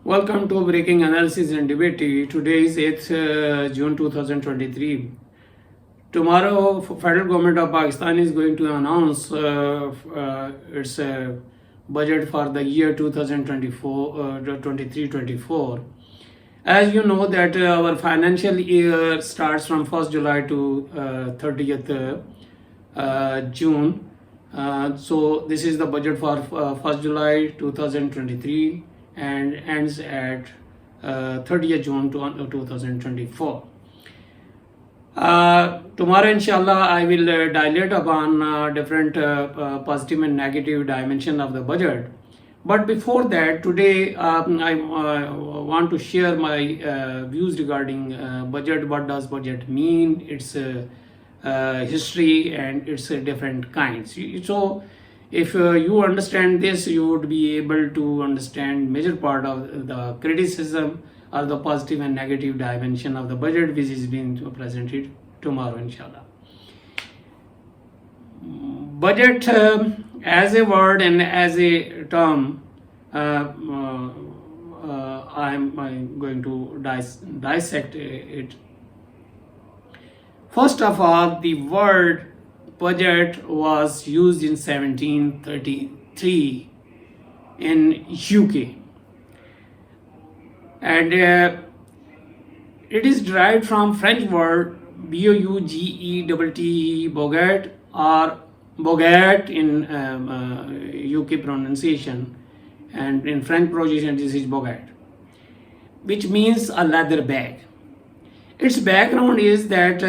Welcome to Breaking Analysis and Debate. Today is 8th June 2023. Tomorrow, Federal Government of Pakistan is going to announce its budget for the year 2023-24. As you know that our financial year starts from 1st July to 30th June. So this is the budget for 1st July 2023 and ends at 30th June 2024. Tomorrow, inshallah, I will dilate upon different positive and negative dimension of the budget. But before that, today I want to share my views regarding budget. What does budget mean? Its history and its different kinds. So if you understand this, you would be able to understand major part of the criticism or the positive and negative dimension of the budget, which is being presented tomorrow, inshallah. Budget as a word and as a term, I'm going to dissect it. First of all, the word budget was used in 1733 in UK, and it is derived from French word bouget, boget, or boget in UK pronunciation, and in French pronunciation this is boget, which means a leather bag. Its background is that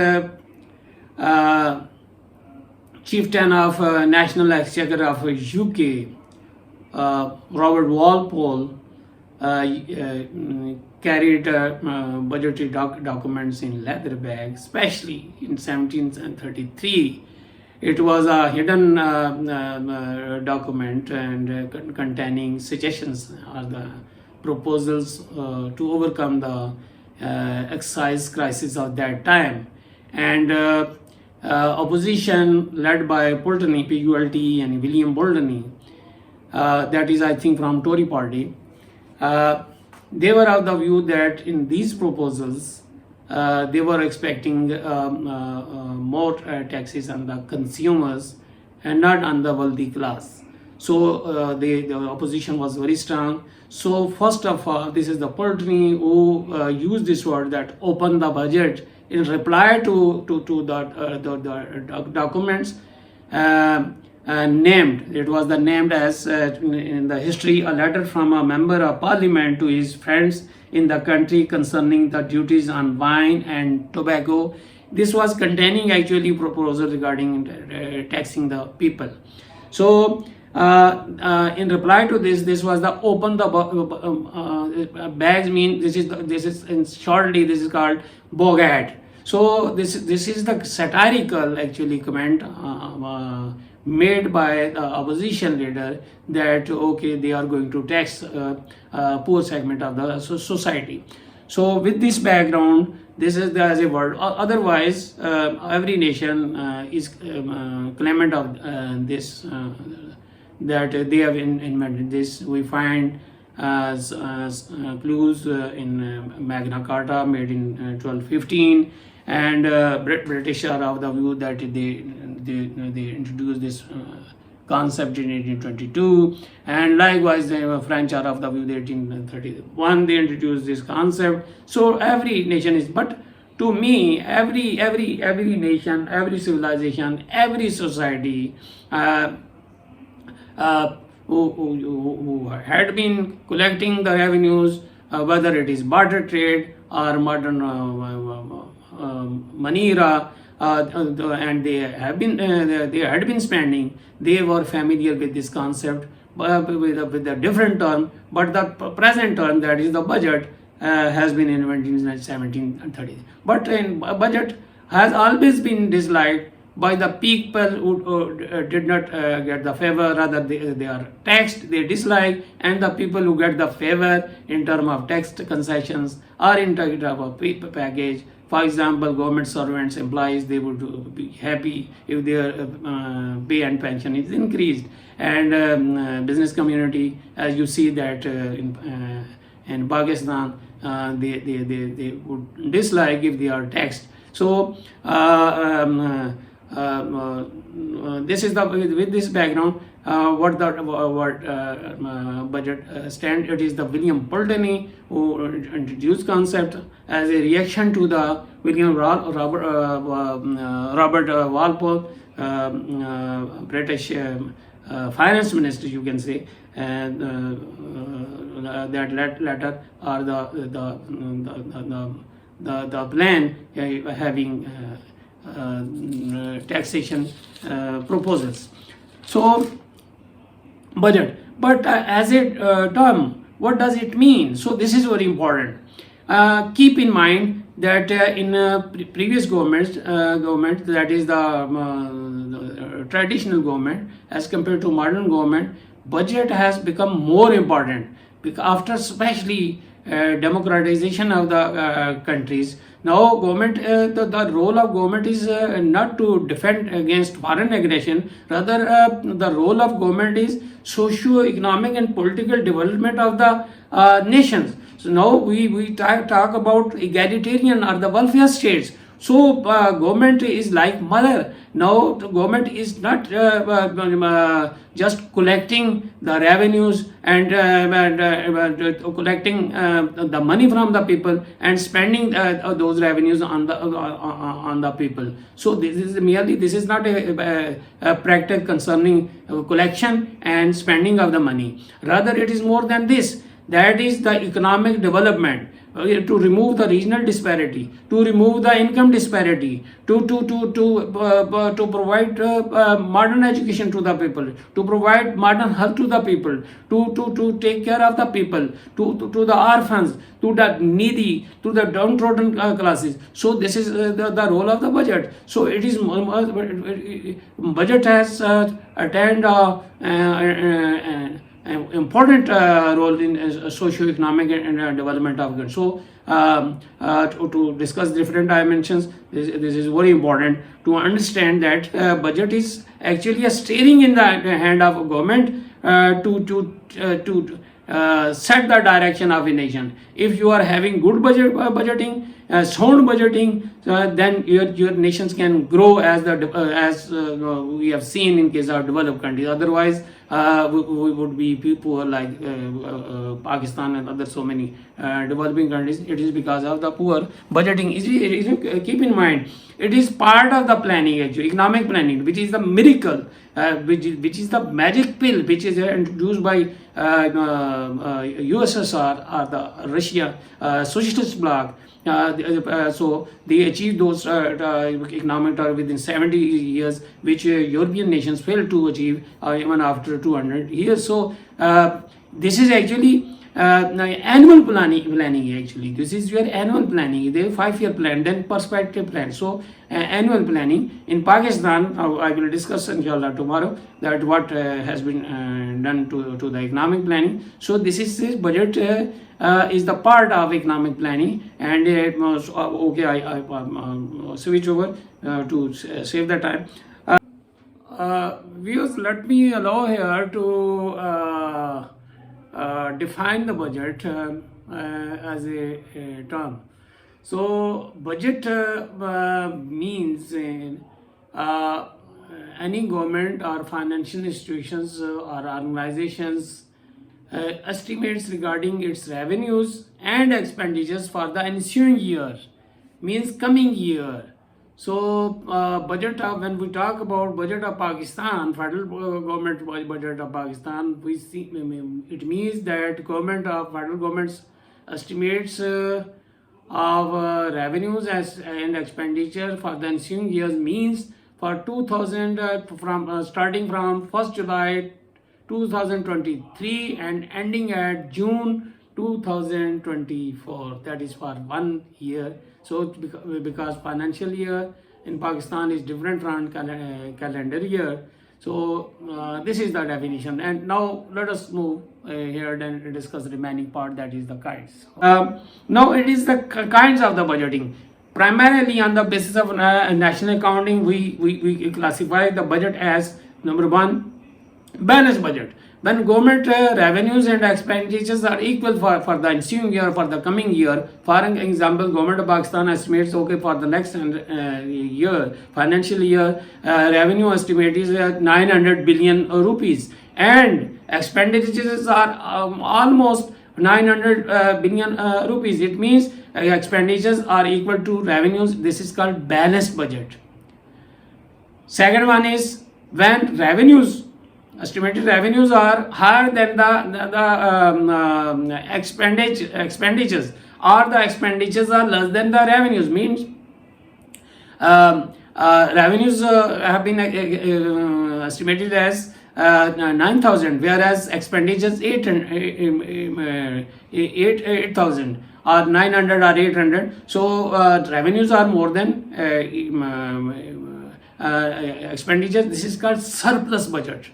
chieftain of National Exchequer of UK, Robert Walpole, carried budgetary documents in leather bags, especially in 1733. It was a hidden document and containing suggestions or the proposals to overcome the excise crisis of that time. And opposition led by Pulteney, P-U-L-T-E, and William Pulteney, that is I think from Tory party, they were of the view that in these proposals they were expecting more taxes on the consumers and not on the wealthy class. So the opposition was very strong. So first of all, this is the Pulteney who used this word that open the budget in reply to the documents named. It was the named as in the history a letter from a member of parliament to his friends in the country concerning the duties on wine and tobacco. This was containing actually proposal regarding taxing the people. So in reply to this was the open the bags mean this is in shortly this is called bogat. So this is the satirical actually comment made by the opposition leader that okay, they are going to tax poor segment of the society. So with this background, this is as a word. Otherwise, every nation is claimant of this that they have invented this. We find clues in Magna Carta made in 1215, and British are of the view that they introduced this concept in 1822, and likewise the French are of the view that in 1831 they introduced this concept. So every nation is, but to me, every nation, every civilization, every society who had been collecting the revenues, whether it is barter trade or modern money era, and they had been spending, they were familiar with this concept with a different term, but the present term, that is the budget, has been invented in 1730. But in budget has always been disliked by the people who did not get the favor, rather they are taxed, they dislike, and the people who get the favor in terms of tax concessions or in terms of a package. For example, government servants, employees, they would be happy if their pay and pension is increased. And business community, as you see that in Pakistan, they would dislike if they are taxed. So this is the with this background, what the budget stand. It is the William Pulteney who introduced concept as a reaction to the Robert Walpole, British finance minister, you can say, and that letter or the plan having taxation proposals. So budget, but as a term, what does it mean? So this is very important. Keep in mind that in previous government, that is the traditional government, as compared to modern government, budget has become more important because after especially democratization of the countries. Now government, the role of government is not to defend against foreign aggression, rather the role of government is socio-economic and political development of the nations. So now we talk about egalitarian or the welfare states. So government is like mother. Now the government is not just collecting the revenues and collecting the money from the people and spending those revenues on the people. So this is not a practice concerning collection and spending of the money. Rather, it is more than this. That is the economic development, to remove the regional disparity, to remove the income disparity, to provide modern education to the people, to provide modern health to the people, to take care of the people, to the orphans, to the needy, to the downtrodden classes. So this is the role of the budget. So it is budget has attained important role in socio-economic and development of goods. So to discuss different dimensions, this is very important to understand that budget is actually a steering in the hand of government to set the direction of a nation. If you are having good budgeting, sound budgeting, then your nations can grow as we have seen in case of developed countries. Otherwise, we would be poor like Pakistan and other so many developing countries. It is because of the poor budgeting. Keep in mind, it is part of the planning, actually, economic planning, which is the miracle, which is the magic pill, which is introduced by USSR or the Russia socialist bloc. So they achieved those economic targets within 70 years, which European nations failed to achieve even after 200 years. So this is actually annual planning actually. This is your annual planning. They 5-year plan, then perspective plan. So annual planning in Pakistan, I will discuss inshallah tomorrow that what has been done to the economic planning. So this budget is the part of economic planning, and okay, I switch over to save the time. Viewers, let me allow here to define the budget as a term. So budget means any government or financial institutions or organizations estimates regarding its revenues and expenditures for the ensuing year, means coming year. So budget of, when we talk about budget of Pakistan, federal government budget of Pakistan, we see it means that federal government's estimates of revenues and expenditure for the ensuing years means for 2000 starting from 1st July 2023 and ending at June 2024. That is for 1 year. So because financial year in Pakistan is different from calendar year. So this is the definition. And now let us move here and discuss the remaining part, that is the kinds. Now it is the kinds of the budgeting. Primarily on the basis of national accounting, we classify the budget as number 1, balanced budget. when government revenues and expenditures are equal for the ensuing year, for the coming year. For example, government of Pakistan estimates, okay, for the next year, financial year, revenue estimate is 900 billion rupees, and expenditures are almost 900 billion rupees. It means expenditures are equal to revenues. This is called balanced budget. Second one is when estimated revenues are higher than the expenditures, or the expenditures are less than the revenues, means revenues have been estimated as 9,000, whereas expenditures 8,000 or 900 or 800. So revenues are more than expenditures. This is called surplus budget.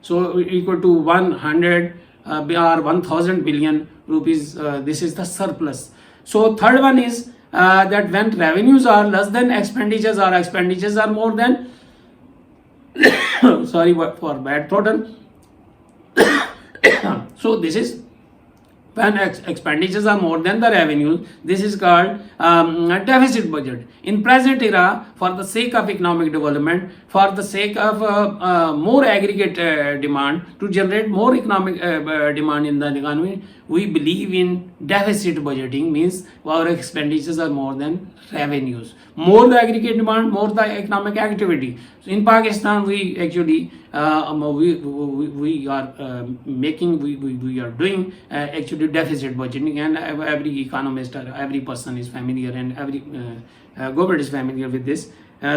So equal to 100 or 1,000 billion rupees. This is the surplus. So third one is that when revenues are less than expenditures, or expenditures are more than sorry for bad total. So this is when expenditures are more than the revenue. This is called deficit budget. In present era, for the sake of economic development, for the sake of more aggregate demand, to generate more economic demand in the economy, we believe in deficit budgeting, means our expenditures are more than revenues. More the aggregate demand, more the economic activity. So in Pakistan, we actually we are making, we are doing actually deficit budgeting, and every economist or every person is familiar, and every government is familiar with this.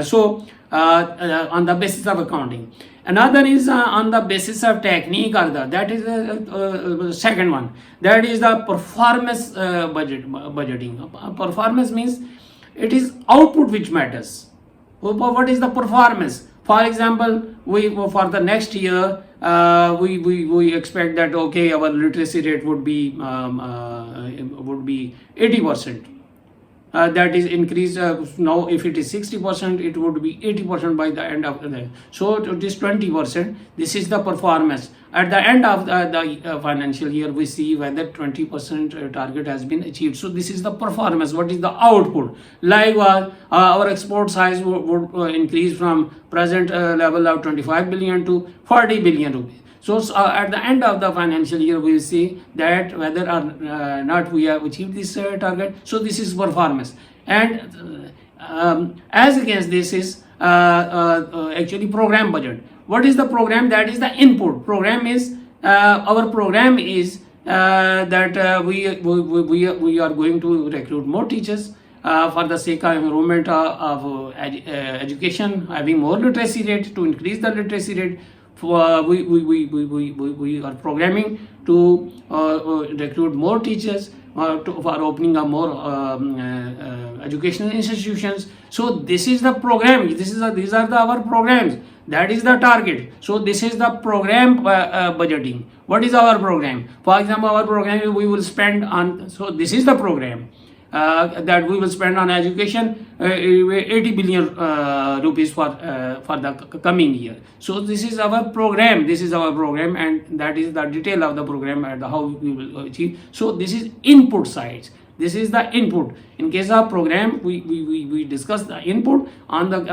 So on the basis of accounting. Another is on the basis of technique, or that is the second one. That is the performance budgeting. Performance means it is output which matters. What is the performance? For example, we for the next year we expect that, okay, our literacy rate would be 80%. That is increased. Now if it is 60%, it would be 80% by the end of the day. So it is 20%. This is the performance. At the end of the financial year, we see whether 20% target has been achieved. So this is the performance. What is the output? Like our export size would increase from present level of 25 billion to 40 billion rupees. So at the end of the financial year, we will see that whether or not we have achieved this target. So this is performance. And as against this is actually program budget. What is the program? That is the input. Program is our program is that we are going to recruit more teachers for the sake of enrollment of education, having more literacy rate, to increase the literacy rate. We are programming to recruit more teachers, for opening up more educational institutions. So this is the program. These are our programs. That is the target. So this is the program budgeting. What is our program? For example, our program we will spend on. So this is the program. That we will spend on education 80 billion rupees for the coming year. So this is our program. And that is the detail of the program and how we will achieve. So this is input sides. This is the input. In case of program, we discuss the input. On the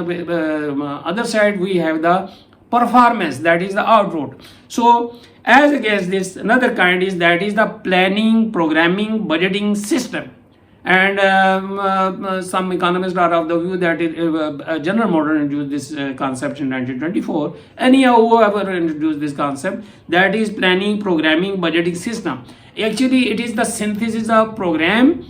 other side, we have the performance, that is the output. So as against this, another kind is that is the planning, programming, budgeting system. And some economists are of the view that General Motors introduced this concept in 1924. Anyhow, whoever introduced this concept, that is planning, programming, budgeting system. Actually, it is the synthesis of program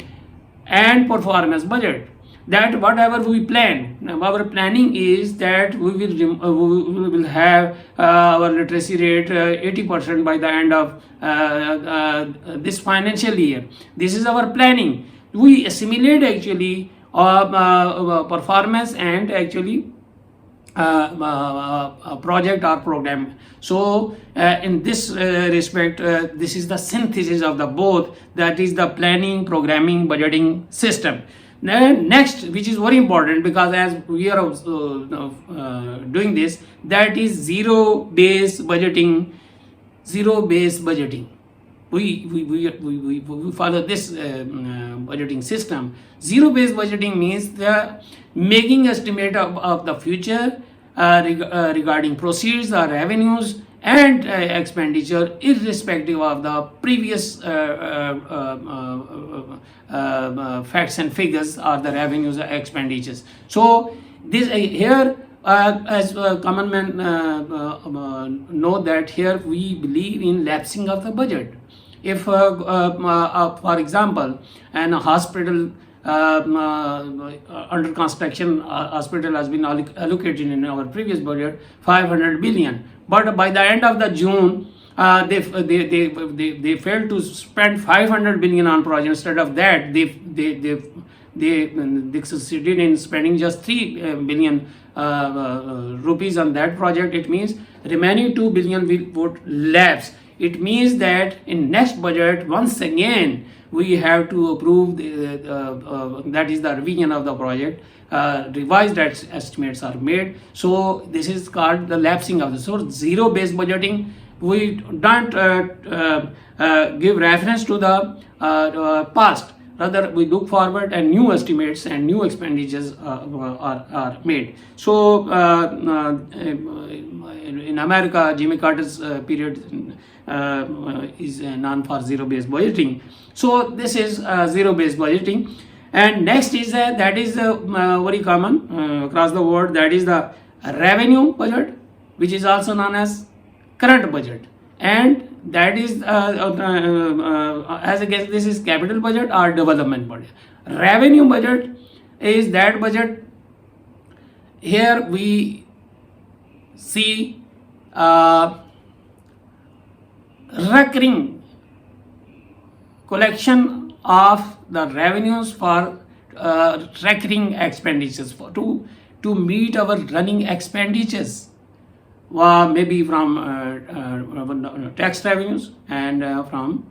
and performance budget. That whatever we plan, our planning is that we will have our literacy rate 80% by the end of this financial year. This is our planning. We assimilate actually performance and actually project or program. So in this respect, this is the synthesis of the both, that is the planning, programming, budgeting system. Then next, which is very important, because as we are doing this, that is zero-based budgeting zero-based budgeting. We follow this budgeting system. Zero-based budgeting means the making estimate of the future regarding proceeds or revenues and expenditure irrespective of the previous facts and figures or the revenues or expenditures. So this here as common men know that here we believe in lapsing of the budget. If for example an hospital under construction hospital has been allocated in our previous budget 500 billion, but by the end of the June they failed to spend 500 billion on project. Instead of that they succeeded in spending just 3 billion rupees on that project. It means remaining 2 billion would lapse. It means that in next budget once again we have to approve that is the revision of the project. Revised estimates are made. So this is called the lapsing of the. So zero based budgeting, we don't give reference to the past. Rather, we look forward and new estimates and new expenditures are made. So in America, Jimmy Carter's period is known for zero-based budgeting. So this is zero-based budgeting. And next is that is very common across the world. That is the revenue budget, which is also known as current budget. And that is as against this is capital budget or development budget. Revenue budget is that budget. Here we see recurring collection of the revenues for recurring expenditures to meet our running expenditures. Maybe from tax revenues and from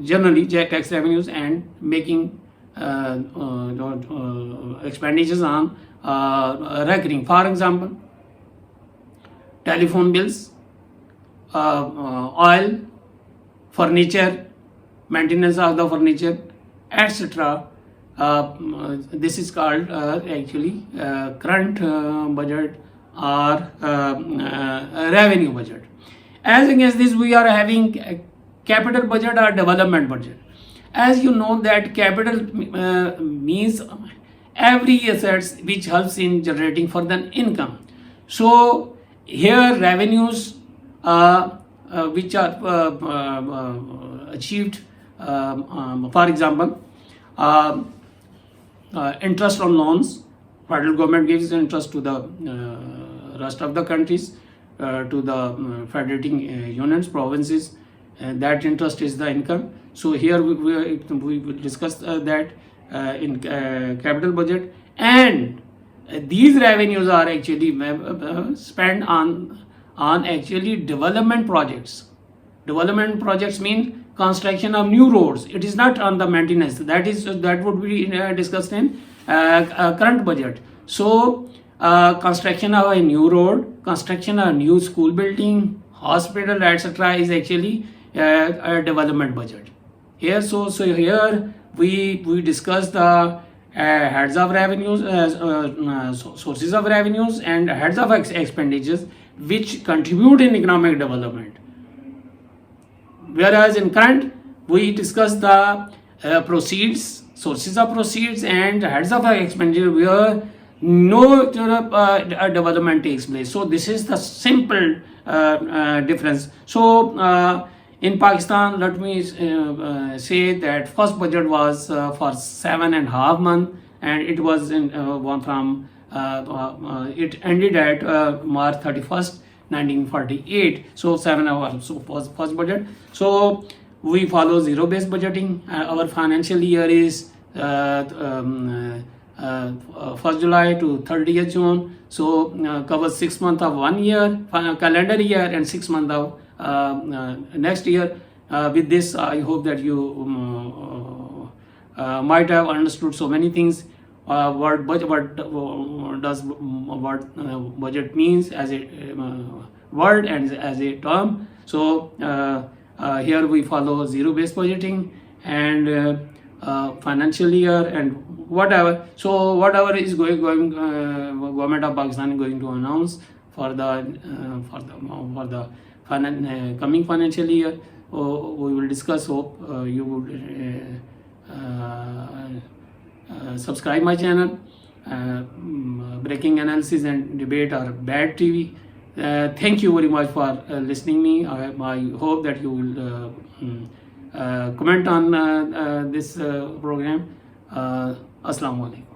generally tax revenues and making expenditures on recurring. For example, telephone bills, oil, furniture, maintenance of the furniture, etc. This is called actually current budget or revenue budget. As against this, we are having a capital budget or development budget. As you know that capital means every assets which helps in generating further income. So here revenues which are achieved, for example, interest on loans. Federal government gives interest to the rest of the countries, to the federating unions, provinces. That interest is the income. So here we will discuss that in capital budget, and these revenues are actually spent on actually development projects. Development projects mean construction of new roads. It is not on the maintenance. That would be discussed in current budget. So construction of a new road, construction of a new school building, hospital, etc. is actually a development budget. Here, so here we discuss the heads of revenues, sources of revenues, and heads of expenditures which contribute in economic development. Whereas in current, we discuss the proceeds, sources of proceeds, and heads of expenditure where no development takes place. So this is the simple difference. So in Pakistan, let me say that first budget was for 7.5 months, and it was in from it ended at March 31st, 1948. So 7 hours. So first budget. So we follow zero-based budgeting. Our financial year is 1st July to 30th June. So covers 6 months of 1 year, calendar year, and 6 months of next year. With this, I hope that you might have understood so many things. What budget means as a word and as a term. So here we follow zero-based budgeting and financial year and whatever. So whatever is government of Pakistan is going to announce for the coming financial year, we will discuss. Hope you would subscribe my channel. Breaking analysis and debate are bad TV. Thank you very much for listening me. I hope that you will comment on this program. Assalamu alaikum.